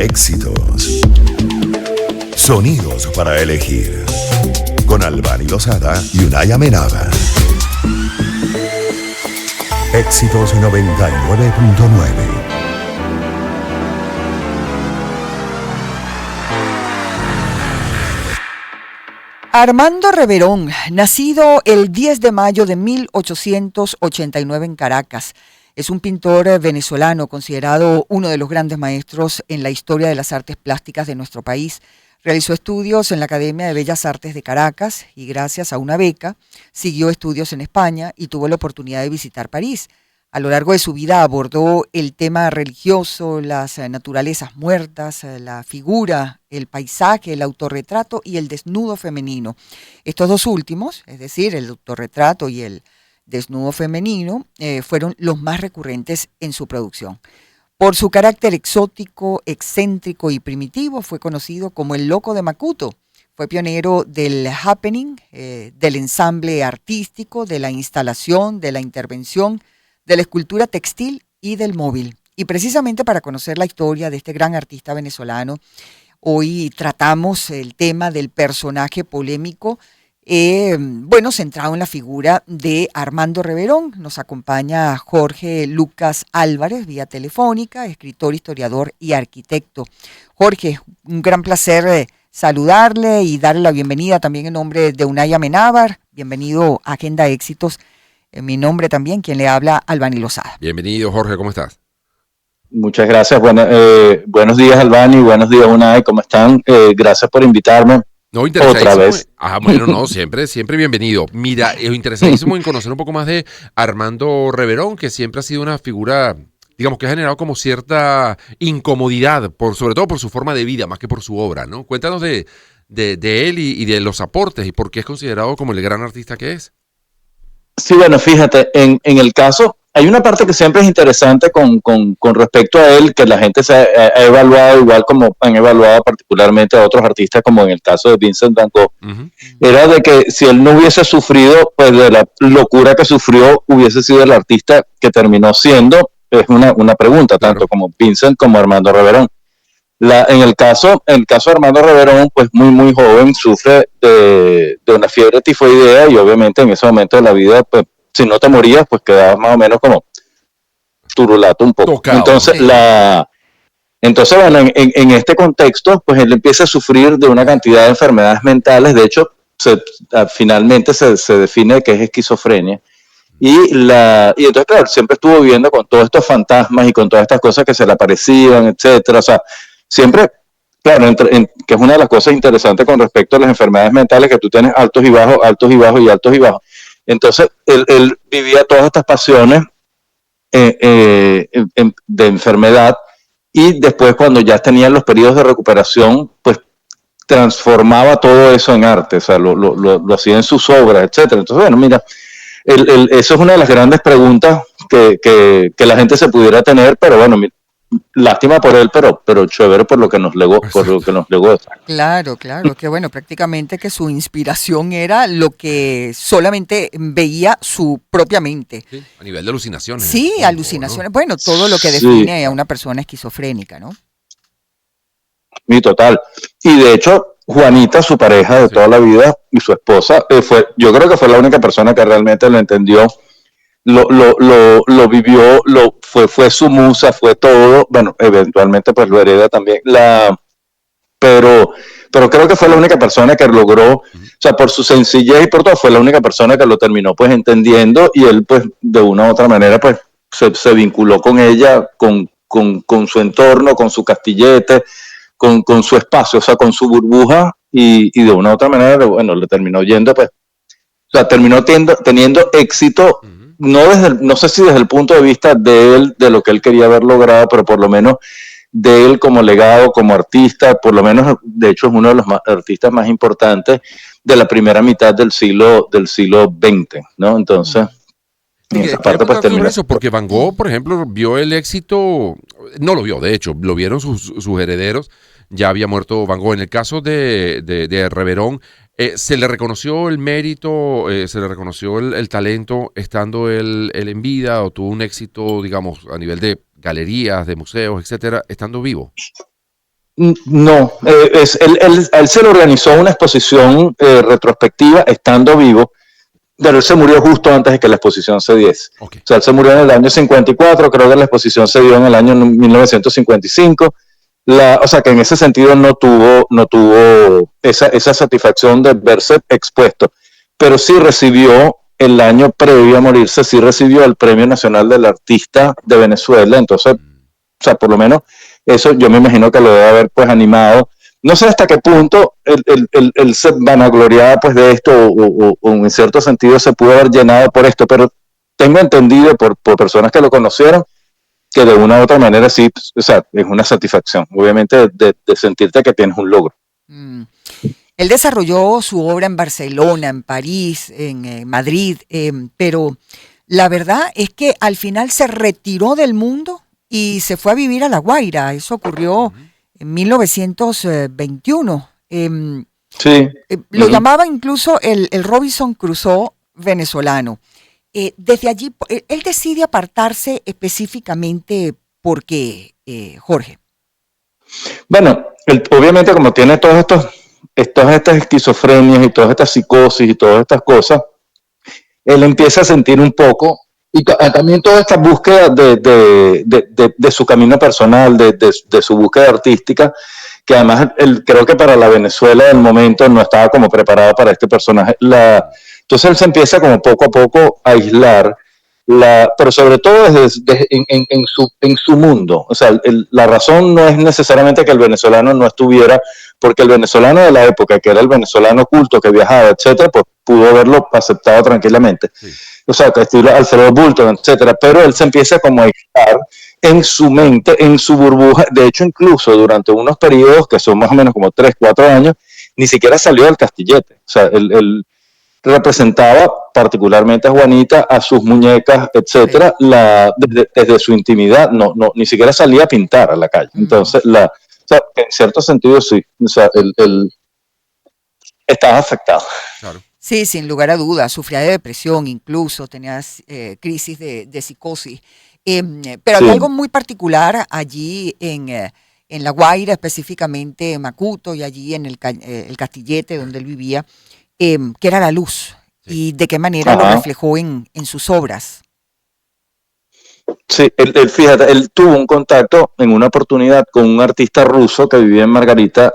Éxitos. Sonidos para elegir. Con Albany Lozada y Unai Amenábar. Éxitos 99.9. Armando Reverón, nacido el 10 de mayo de 1889 en Caracas, es un pintor venezolano considerado uno de los grandes maestros en la historia de las artes plásticas de nuestro país. Realizó estudios en la Academia de Bellas Artes de Caracas y gracias a una beca siguió estudios en España y tuvo la oportunidad de visitar París. A lo largo de su vida abordó el tema religioso, las naturalezas muertas, la figura, el paisaje, el autorretrato y el desnudo femenino. Estos dos últimos, es decir, el autorretrato y el desnudo femenino, fueron los más recurrentes en su producción. Por su carácter exótico, excéntrico y primitivo, fue conocido como el Loco de Macuto. Fue pionero del happening, del ensamble artístico, de la instalación, de la intervención, de la escultura textil y del móvil. Y precisamente para conocer la historia de este gran artista venezolano, hoy tratamos el tema del personaje polémico, centrado en la figura de Armando Reverón. Nos acompaña Jorge Lucas Álvarez, vía telefónica, escritor, historiador y arquitecto. Jorge, un gran placer saludarle y darle la bienvenida también en nombre de Unai Amenábar. Bienvenido a Agenda Éxitos. En mi nombre también, quien le habla, Albany Lozada. Bienvenido, Jorge, ¿cómo estás? Muchas gracias. Buenos días, Albany. Buenos días, Unai. ¿Cómo están? Gracias por invitarme. No, interesadísimo. Otra vez. Bueno, no, siempre bienvenido. Mira, interesadísimo en conocer un poco más de Armando Reverón, que siempre ha sido una figura, digamos, que ha generado como cierta incomodidad, sobre todo por su forma de vida, más que por su obra, ¿no? Cuéntanos de él y de los aportes y por qué es considerado como el gran artista que es. Sí, bueno, fíjate, en el caso, hay una parte que siempre es interesante con respecto a él, que la gente se ha evaluado igual como han evaluado particularmente a otros artistas, como en el caso de Vincent Van Gogh, era de que si él no hubiese sufrido, pues de la locura que sufrió, hubiese sido el artista que terminó siendo. Es una pregunta, tanto como Vincent como Armando Reverón. En el caso de Armando Reverón, pues muy joven, sufre de una fiebre tifoidea y obviamente en ese momento de la vida, pues si no te morías, pues quedabas más o menos como turulato un poco. Tocado. Entonces, bueno, en este contexto, pues él empieza a sufrir de una cantidad de enfermedades mentales. De hecho, finalmente se define que es esquizofrenia. Y entonces, claro, siempre estuvo viviendo con todos estos fantasmas y con todas estas cosas que se le aparecían, etcétera. O sea, siempre, claro, que es una de las cosas interesantes con respecto a las enfermedades mentales, que tú tienes altos y bajos, altos y bajos y altos y bajos. Entonces, él vivía todas estas pasiones de enfermedad y después cuando ya tenían los periodos de recuperación, pues transformaba todo eso en arte, o sea, lo hacía en sus obras, etcétera. Entonces, bueno, mira, eso es una de las grandes preguntas que la gente se pudiera tener, pero bueno, lástima por él, pero chévere por lo que nos legó, Claro, que bueno, prácticamente que su inspiración era lo que solamente veía su propia mente. Sí, a nivel de alucinaciones. Sí, alucinaciones, ¿no? Bueno, todo lo que define a una persona esquizofrénica, ¿no? Y total. Y de hecho, Juanita, su pareja de toda la vida, y su esposa, yo creo que fue la única persona que realmente lo entendió, lo vivió, fue su musa, fue todo. Bueno, eventualmente pues lo hereda también. Pero creo que fue la única persona que logró, o sea, por su sencillez y por todo, fue la única persona que lo terminó pues entendiendo, y él pues de una u otra manera pues se vinculó con ella, con su entorno, con su castillete, con su espacio, o sea, con su burbuja, y de una u otra manera, bueno, le terminó yendo, pues, o sea, terminó teniendo éxito, no sé si desde el punto de vista de él, de lo que él quería haber logrado, pero por lo menos de él como legado, como artista, por lo menos, de hecho, es uno de los artistas más importantes de la primera mitad del siglo XX, ¿no? Entonces, en esa parte pues terminó. Eso, porque Van Gogh, por ejemplo, vio el éxito, no lo vio, de hecho, lo vieron sus herederos. Ya había muerto Van Gogh. En el caso de Reverón, se le reconoció el mérito, se le reconoció el talento estando él en vida, o tuvo un éxito, digamos, a nivel de galerías, de museos, etcétera, estando vivo. No, a él se le organizó una exposición retrospectiva estando vivo, pero él se murió justo antes de que la exposición se diese. Okay. O sea, él se murió en el año 54, creo que la exposición se dio en el año 1955. O sea, que en ese sentido no tuvo esa satisfacción de verse expuesto, pero sí recibió el año previo a morirse, sí recibió el Premio Nacional del Artista de Venezuela. Entonces, o sea, por lo menos eso yo me imagino que lo debe haber pues animado. No sé hasta qué punto él se vanagloriaba pues de esto o en cierto sentido se pudo haber llenado por esto, pero tengo entendido por personas que lo conocieron que de una u otra manera sí, o sea, es una satisfacción, obviamente, de sentirte que tienes un logro. Él desarrolló su obra en Barcelona, en París, en Madrid, pero la verdad es que al final se retiró del mundo y se fue a vivir a La Guaira. Eso ocurrió en 1921. Sí. Lo llamaba incluso el Robinson Crusoe venezolano. Desde allí, él decide apartarse específicamente porque, Jorge. Bueno, obviamente como tiene todas estas esquizofrenias y todas estas psicosis y todas estas cosas, él empieza a sentir un poco, y también toda esta búsqueda de su camino personal, de su búsqueda artística, que además creo que para la Venezuela del momento no estaba como preparada para este personaje. Entonces él se empieza como poco a poco a aislar, pero sobre todo en su mundo. O sea, la razón no es necesariamente que el venezolano no estuviera, porque el venezolano de la época, que era el venezolano culto que viajaba, etcétera, pues pudo haberlo aceptado tranquilamente. Sí. O sea, que estilo Alfredo Bulton, etcétera, pero él se empieza como a aislar en su mente, en su burbuja. De hecho, incluso durante unos periodos que son más o menos como 3, 4 años, ni siquiera salió del Castillete. O sea, él representaba particularmente a Juanita, a sus muñecas, etcétera, desde su intimidad, ni siquiera salía a pintar a la calle. Entonces, o sea, en cierto sentido sí, o sea, él estaba afectado. Claro. Sí, sin lugar a dudas, sufría de depresión, incluso tenía crisis de psicosis. Pero había algo muy particular allí en La Guaira, específicamente en Macuto y allí en el Castillete donde él vivía, que era la luz, y de qué manera lo reflejó en sus obras. Sí, fíjate, él tuvo un contacto en una oportunidad con un artista ruso que vivía en Margarita,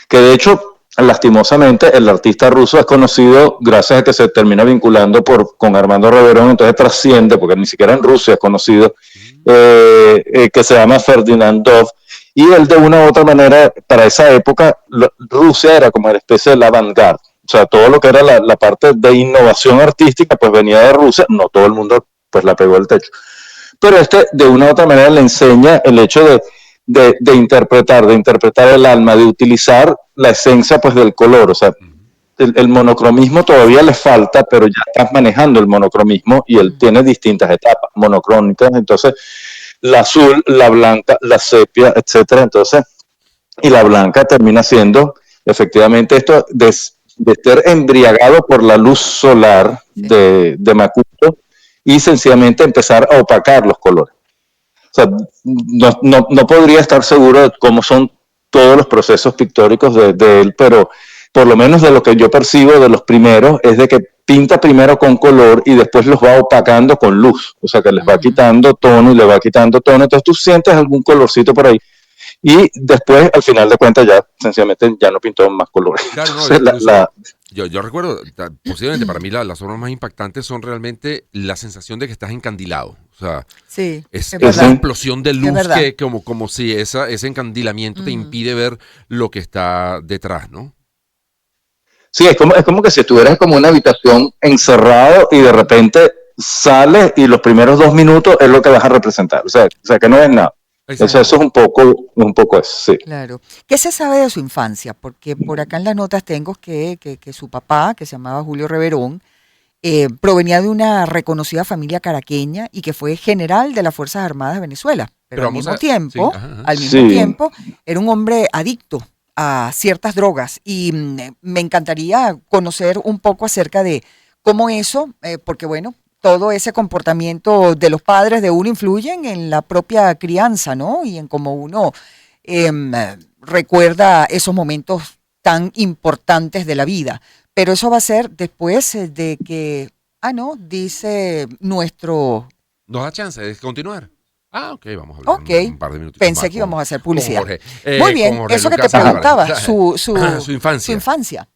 que de hecho, lastimosamente, el artista ruso es conocido gracias a que se termina vinculando con Armando Reverón, entonces trasciende, porque ni siquiera en Rusia es conocido, que se llama Ferdinandov, y él de una u otra manera, para esa época, Rusia era como una especie de la vanguardia. O sea, todo lo que era la parte de innovación artística, pues venía de Rusia, no todo el mundo pues la pegó al techo. Pero de una u otra manera le enseña el hecho de interpretar el alma, de utilizar la esencia pues del color. O sea, el monocromismo todavía le falta, pero ya estás manejando el monocromismo y él tiene distintas etapas monocrónicas. Entonces, la azul, la blanca, la sepia, etcétera. Entonces, y la blanca termina siendo efectivamente esto de estar embriagado por la luz solar de Macuto y sencillamente empezar a opacar los colores. O sea, no podría estar seguro de cómo son todos los procesos pictóricos de él, pero por lo menos de lo que yo percibo de los primeros es de que pinta primero con color y después los va opacando con luz. O sea, que les va quitando tono y le va quitando tono. Entonces tú sientes algún colorcito por ahí. Y después, al final de cuentas, ya sencillamente ya no pintó más colores. Claro, no, entonces, yo recuerdo, posiblemente para mí las obras más impactantes son realmente la sensación de que estás encandilado. O sea, es esa explosión de luz que como si ese encandilamiento te impide ver lo que está detrás, ¿no? Sí, es como que si estuvieras como en una habitación encerrado y de repente sales y los primeros 2 minutos es lo que vas a representar. O sea que no es nada. Eso es un poco eso, sí. Claro. ¿Qué se sabe de su infancia? Porque por acá en las notas tengo que su papá, que se llamaba Julio Reverón, provenía de una reconocida familia caraqueña y que fue general de las Fuerzas Armadas de Venezuela. Pero al mismo tiempo, era un hombre adicto a ciertas drogas. Y me encantaría conocer un poco acerca de cómo eso, porque bueno, todo ese comportamiento de los padres de uno influyen en la propia crianza, ¿no? Y en cómo uno recuerda esos momentos tan importantes de la vida. Pero eso va a ser después de que, dice nuestro... ¿Nos da chance de continuar? Ok, vamos a hablar un par de minutos. Pensé que íbamos a hacer publicidad. Jorge, muy bien, eso que te preguntaba, su infancia. Su infancia.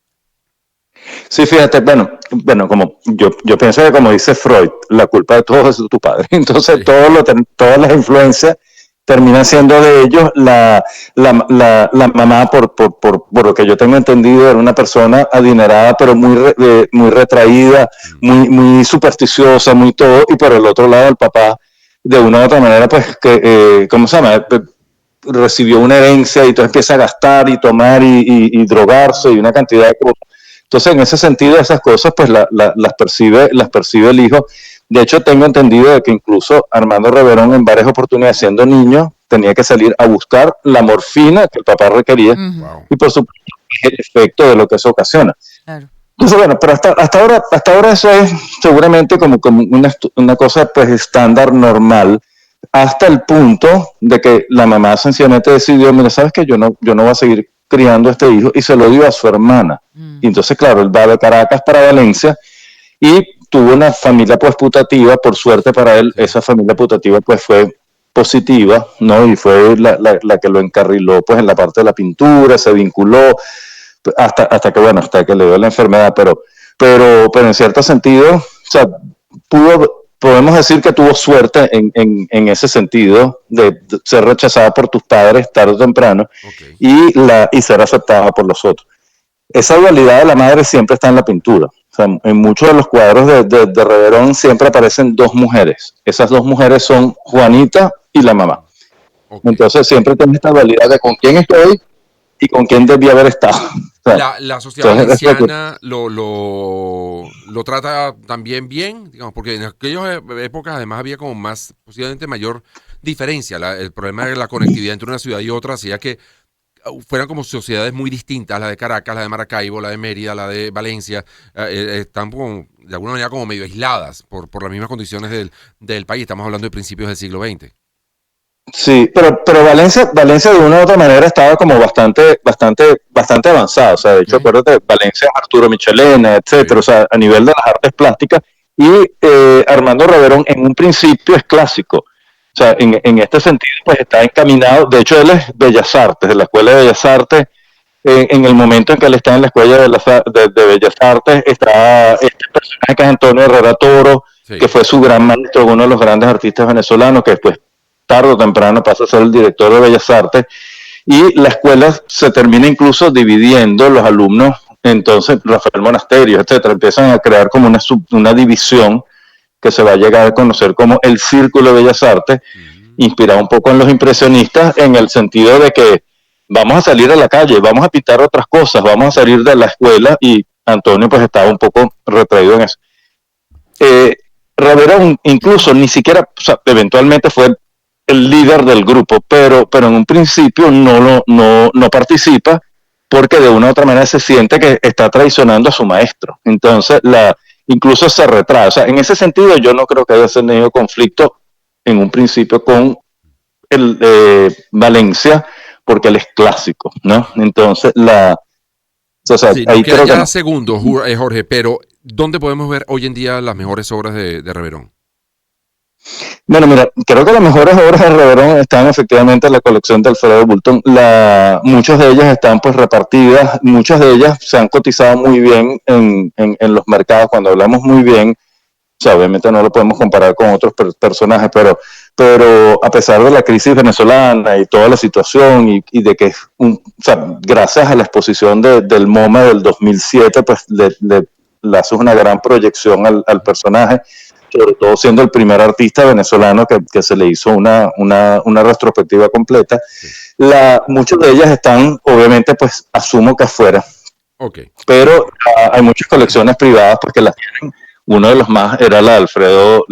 Sí, fíjate, bueno, como yo pienso que como dice Freud, la culpa de todo es de tu padre. Entonces, Sí. todas las influencias terminan siendo de ellos. La mamá, por lo que yo tengo entendido, era una persona adinerada, pero muy retraída, muy supersticiosa, muy todo. Y por el otro lado, el papá, de una u otra manera, pues, ¿cómo se llama? Recibió una herencia y entonces empieza a gastar y tomar y drogarse y una cantidad de cosas. Entonces, en ese sentido, esas cosas pues las percibe el hijo. De hecho, tengo entendido de que incluso Armando Reverón, en varias oportunidades, siendo niño, tenía que salir a buscar la morfina que el papá requería. Wow. Y por supuesto, el efecto de lo que eso ocasiona. Claro. Entonces, bueno, pero hasta ahora eso es seguramente como una cosa pues estándar, normal, hasta el punto de que la mamá sencillamente decidió, mira, ¿sabes qué? Yo no voy a seguir criando a este hijo, y se lo dio a su hermana. Y entonces, claro, él va de Caracas para Valencia y tuvo una familia pues putativa. Por suerte para él, esa familia putativa pues fue positiva, ¿no? Y fue la que lo encarriló pues en la parte de la pintura, se vinculó hasta que le dio la enfermedad, pero en cierto sentido, o sea, podemos decir que tuvo suerte en ese sentido de ser rechazada por tus padres tarde o temprano, Okay. y ser aceptada por los otros. Esa dualidad de la madre siempre está en la pintura. O sea, en muchos de los cuadros de Reverón siempre aparecen dos mujeres. Esas dos mujeres son Juanita y la mamá. Okay. Entonces siempre tienes esta dualidad de con quién estoy y con quién debía haber estado. O sea, La sociedad entonces, valenciana lo trata también bien, digamos, porque en aquellas épocas además había como más, posiblemente mayor diferencia. El problema de la conectividad entre una ciudad y otra hacía que fueran como sociedades muy distintas, la de Caracas, la de Maracaibo, la de Mérida, la de Valencia, están como, de alguna manera como medio aisladas por las mismas condiciones del país. Estamos hablando de principios del siglo XX. sí, pero Valencia de una u otra manera estaba como bastante avanzada. O sea, de hecho, acuérdate, Valencia, Arturo Michelena, etcétera, o sea, a nivel de las artes plásticas. Y Armando Reverón en un principio es clásico. O sea, en este sentido, pues está encaminado. De hecho, él es Bellas Artes, de la Escuela de Bellas Artes. En el momento en que él está en la Escuela de Bellas Artes, está este personaje que es Antonio Herrera Toro, Sí. que fue su gran maestro, uno de los grandes artistas venezolanos, que después, tarde o temprano, pasa a ser el director de Bellas Artes. Y la escuela se termina incluso dividiendo los alumnos. Entonces, Rafael Monasterio, etcétera, empiezan a crear como una división que se va a llegar a conocer como el Círculo de Bellas Artes, inspirado un poco en los impresionistas, en el sentido de que vamos a salir a la calle, vamos a pintar otras cosas, vamos a salir de la escuela, y Antonio pues estaba un poco retraído en eso. Reverón incluso ni siquiera, o sea, eventualmente fue el líder del grupo, pero en un principio no participa, porque de una u otra manera se siente que está traicionando a su maestro. Entonces, incluso se retrae. O sea, en ese sentido, yo no creo que haya tenido conflicto en un principio con el Valencia, porque él es clásico, ¿no? Entonces, Sí, ahí nos quedan creo ya que no. segundos, Jorge, pero ¿dónde podemos ver hoy en día las mejores obras de Reverón? Bueno, mira, creo que las mejores obras de Reverón están efectivamente en la colección de Alfredo Bulton. Muchas de ellas están pues repartidas, muchas de ellas se han cotizado muy bien en los mercados. Cuando hablamos muy bien, o sea, obviamente no lo podemos comparar con otros personajes, pero a pesar de la crisis venezolana y toda la situación, y de que, o sea, gracias a la exposición del MoMA del 2007, pues le hace una gran proyección al personaje, sobre todo siendo el primer artista venezolano que se le hizo una retrospectiva completa. Muchas de ellas están, obviamente, pues asumo que afuera, pero hay muchas colecciones privadas porque las tienen. Uno de los más era la de Alfredo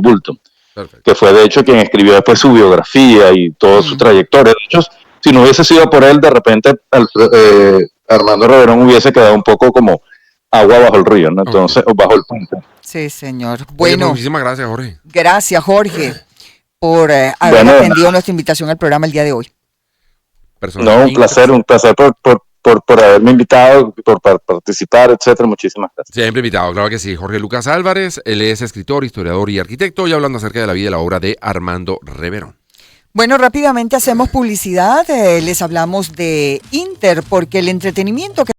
Bulton. Perfecto. Que fue de hecho quien escribió después su biografía y toda su trayectoria. De hecho, si no hubiese sido por él, de repente Armando Reverón hubiese quedado un poco como agua bajo el río, ¿no? Entonces, o bajo el puente. Sí, señor. Bueno, muchísimas gracias, Jorge. Gracias, Jorge, por haber atendido nuestra invitación al programa el día de hoy. No, un placer por haberme invitado, por participar, etcétera. Muchísimas gracias. Siempre invitado, claro que sí. Jorge Lucas Álvarez, él es escritor, historiador y arquitecto, y hablando acerca de la vida y la obra de Armando Reverón. Bueno, rápidamente hacemos publicidad. Les hablamos de Inter, porque el entretenimiento que